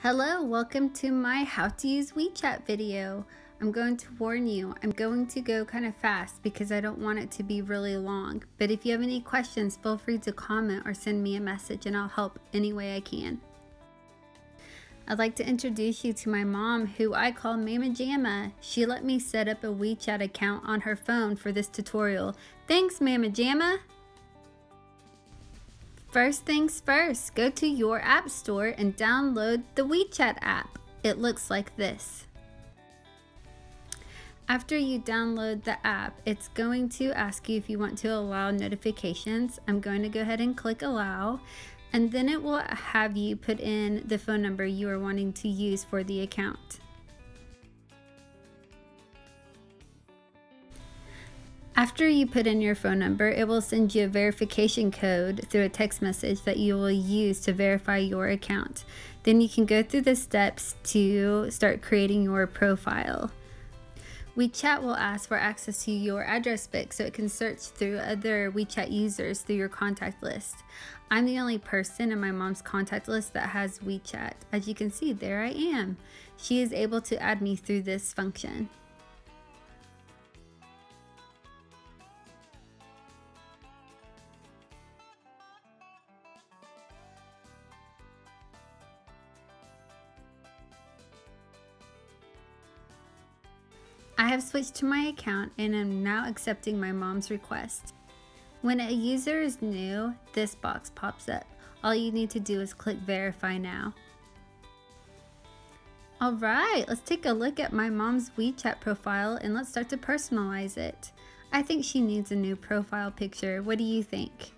Hello, welcome to my how to use WeChat video. I'm going to warn you, I'm going to go kind of fast because I don't want it to be really long. But if you have any questions, feel free to comment or send me a message and I'll help any way I can. I'd like to introduce you to my mom, who I call Mama Jamma. She let me set up a WeChat account on her phone for this tutorial. Thanks, Mama Jamma! First things first, go to your app store and download the WeChat app. It looks like this. After you download the app, it's going to ask you if you want to allow notifications. I'm going to go ahead and click allow, and then it will have you put in the phone number you are wanting to use for the account. After you put in your phone number, it will send you a verification code through a text message that you will use to verify your account. Then you can go through the steps to start creating your profile. WeChat will ask for access to your address book so it can search through other WeChat users through your contact list. I'm the only person in my mom's contact list that has WeChat. As you can see, there I am. She is able to add me through this function. I have switched to my account and am now accepting my mom's request. When a user is new, this box pops up. All you need to do is click verify now. Alright, let's take a look at my mom's WeChat profile and let's start to personalize it. I think she needs a new profile picture. What do you think?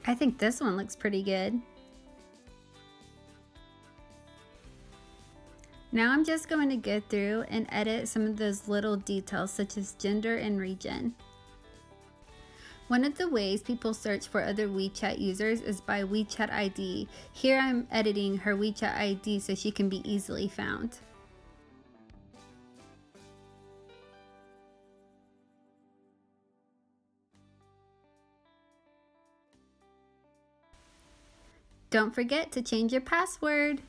I think this one looks pretty good. Now I'm just going to go through and edit some of those little details such as gender and region. One of the ways people search for other WeChat users is by WeChat ID. Here I'm editing her WeChat ID so she can be easily found. Don't forget to change your password.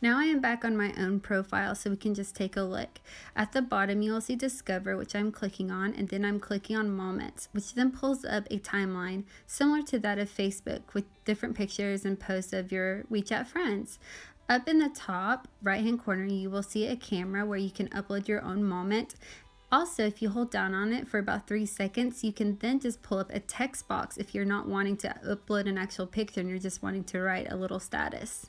Now I am back on my own profile so we can just take a look. At the bottom you will see Discover, which I'm clicking on, and then I'm clicking on Moments, which then pulls up a timeline similar to that of Facebook with different pictures and posts of your WeChat friends. Up in the top right hand corner you will see a camera where you can upload your own moment. Also, if you hold down on it for about 3 seconds, you can then just pull up a text box if you're not wanting to upload an actual picture and you're just wanting to write a little status.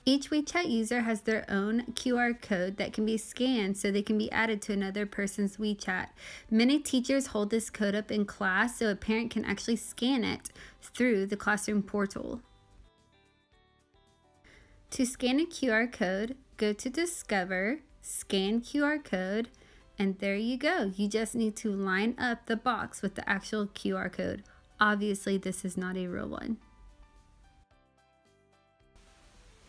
Each WeChat user has their own QR code that can be scanned so they can be added to another person's WeChat. Many teachers hold this code up in class so a parent can actually scan it through the classroom portal. To scan a QR code, go to Discover, Scan QR Code, and there you go. You just need to line up the box with the actual QR code. Obviously, this is not a real one.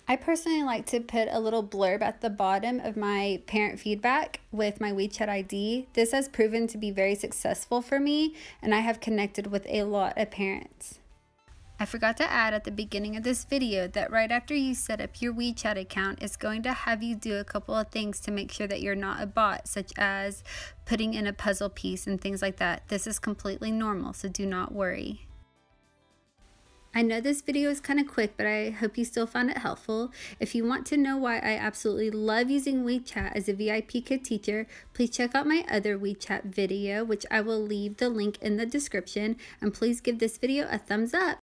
I personally like to put a little blurb at the bottom of my parent feedback with my WeChat ID. This has proven to be very successful for me, and I have connected with a lot of parents. I forgot to add at the beginning of this video that right after you set up your WeChat account, it's going to have you do a couple of things to make sure that you're not a bot, such as putting in a puzzle piece and things like that. This is completely normal, so do not worry. I know this video is kind of quick, but I hope you still found it helpful. If you want to know why I absolutely love using WeChat as a VIP kid teacher, please check out my other WeChat video, which I will leave the link in the description, and please give this video a thumbs up.